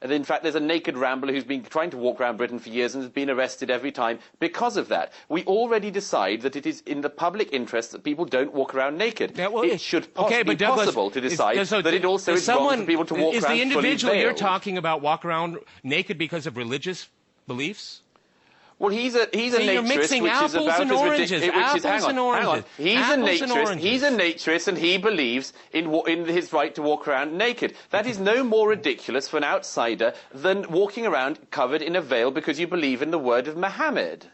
And in fact, there's a naked rambler who's been trying to walk around Britain for years and has been arrested every time because of that. We already decide that it is in the public interest that people don't walk around naked. Yeah, well, it should be possible to decide that it also is wrong for people to walk around fully veiled. Is the individual you're talking about walk around naked because of religious beliefs? Well, he's a naturist, which is about as ridiculous. Hang on. He's a naturist, and he believes in his right to walk around naked. That is no more ridiculous for an outsider than walking around covered in a veil because you believe in the word of Muhammad.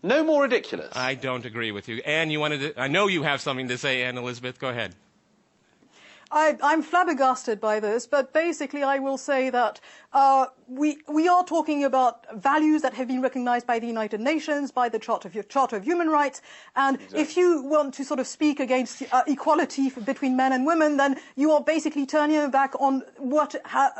No more ridiculous. I don't agree with you. Anne, I know you have something to say, Anne Elizabeth. Go ahead. I'm flabbergasted by this, but basically I will say that we are talking about values that have been recognized by the United Nations, by the Charter of Human Rights, and if you want to sort of speak against equality between men and women, then you are basically turning your back on what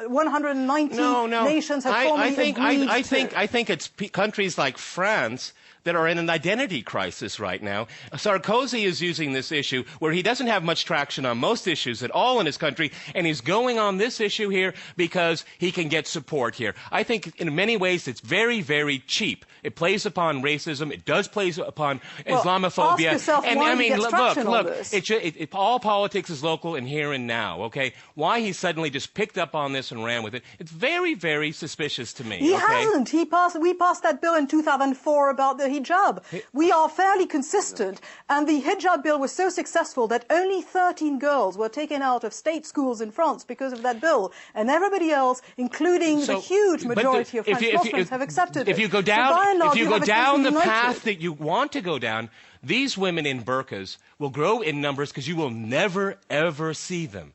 190 nations have formally agreed to. I think it's countries like France that are in an identity crisis right now. Sarkozy is using this issue where he doesn't have much traction on most issues at all in his country, and he's going on this issue here because he can get support here. I think in many ways it's very, very cheap. It plays upon racism. It does play upon Islamophobia. Ask yourself why he gets traction on this. All politics is local and here and now, okay? Why he suddenly just picked up on this and ran with it, it's very, very suspicious to me. He hasn't. We passed that bill in 2004 about the hijab. We are fairly consistent, and the hijab bill was so successful that only 13 girls were taken out of state schools in France because of that bill, and everybody else, including the huge majority of French Muslims, have accepted it. If you go down the path that you want to go down, these women in burqas will grow in numbers because you will never, ever see them.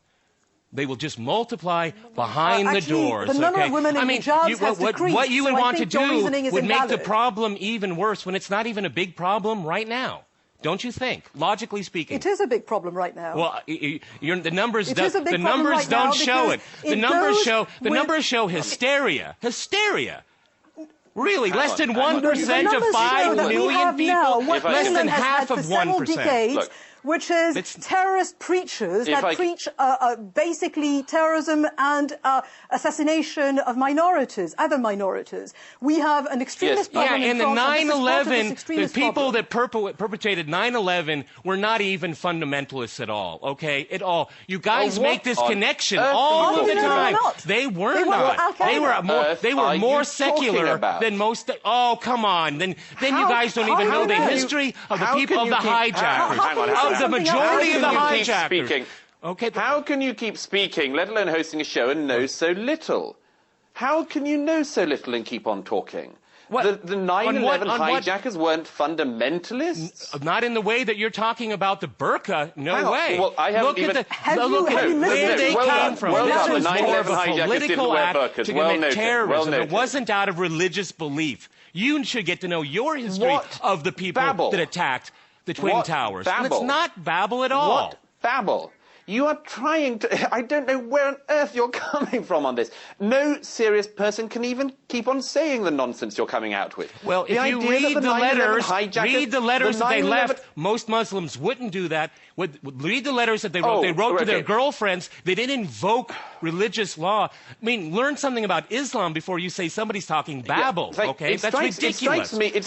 They will just multiply behind the doors. The number of women in hijabs has decreased, what you would so want to do would make make the problem even worse when it's not even a big problem right now. Don't you think? Logically speaking, it is a big problem right now. Well, the numbers don't show it. The numbers show hysteria. Hysteria. Really, less than 1% of 5 million people. Less than half of 1%. Which is terrorist preachers that preach basically terrorism and assassination of minorities, other minorities. We have an extremist problem in France. Yeah, and the 9/11, the people that perpetrated 9/11 were not even fundamentalists at all, okay? At all. You guys make this connection all the time. They were not. They were more secular than most. Oh, come on. Then you guys don't even know the history of the people of the hijackers. The majority of the hijackers. Okay. How can you keep speaking, let alone hosting a show, and know so little? How can you know so little and keep on talking? The 9/11 hijackers weren't fundamentalists? Not in the way that you're talking about the burqa. No way. Well, I haven't look at where they came from. Well, this the was more of 9/11 a hijackers didn't wear burqas. to commit terrorism. It wasn't out of religious belief. You should get to know your history of the people that attacked the Twin Towers. Babble? It's not babble at all. What babble? You are trying to... I don't know where on earth you're coming from on this. No serious person can even keep on saying the nonsense you're coming out with. Well, if you read the letters that they left, most Muslims wouldn't do that. Read the letters that they wrote. They wrote to their girlfriends. They didn't invoke religious law. I mean, learn something about Islam before you say somebody's talking babble, okay? That's ridiculous. It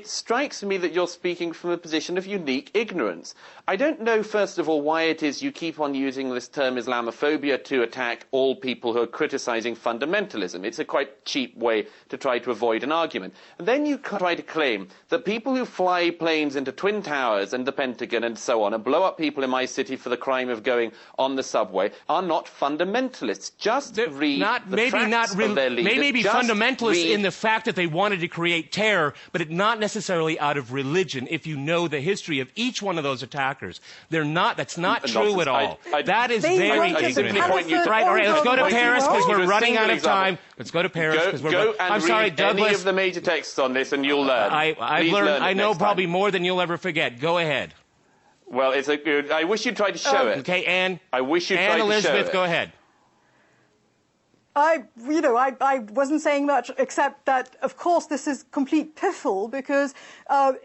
strikes me that you're speaking from a position of unique ignorance. I don't know, first of all, why it is you keep on using this term Islamophobia to attack all people who are criticizing fundamentalism. It's a quite cheap way to try to avoid an argument. And then you try to claim that people who fly planes into Twin Towers and the Pentagon and so on and blow up people in my city for the crime of going on the subway are not fundamentalists. Just read the tracts of their leaders. Maybe fundamentalists in the fact that they wanted to create terror, but not necessarily out of religion. If you know the history of each one of those attackers, they're not. That's not true at all. That is very ignorant. Right. All right. Let's go to Paris because we're running out of time. Let's go to Paris because we're. I'm sorry, Douglas. Any of the major texts on this, and you'll learn. I've learned. I know probably more than you'll ever forget. Go ahead. Well, I wish you'd try to show it. Okay, Anne. I wish you'd try to show it. Anne Elizabeth, go ahead. I wasn't saying much except that, of course, this is complete piffle because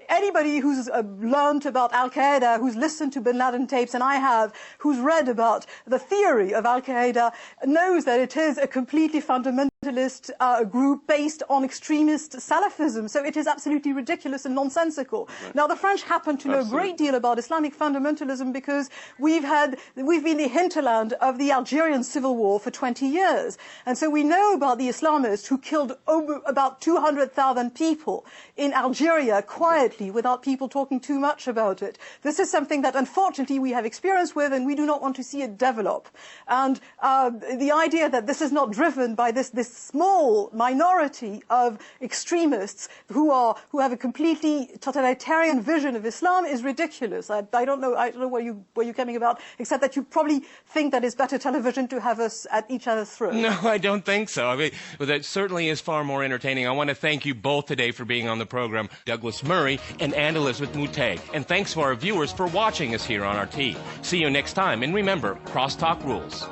anybody who's learned about Al-Qaeda, who's listened to bin Laden tapes, and I have, who's read about the theory of Al-Qaeda, knows that it is a completely fundamentalist group based on extremist Salafism. So it is absolutely ridiculous and nonsensical. Right. Now, the French happen to know a great deal about Islamic fundamentalism because we've been the hinterland of the Algerian civil war for 20 years. And so we know about the Islamists who killed about 200,000 people in Algeria quietly without people talking too much about it. This is something that unfortunately we have experience with and we do not want to see it develop. And the idea that this is not driven by this small minority of extremists who have a completely totalitarian vision of Islam is ridiculous. I don't know where you're coming about, except that you probably think that it's better television to have us at each other's throats. No, I don't think so. I mean, well, that certainly is far more entertaining. I want to thank you both today for being on the program, Douglas Murray and Anne Elizabeth Moutet. And thanks to our viewers for watching us here on RT. See you next time. And remember, Crosstalk rules.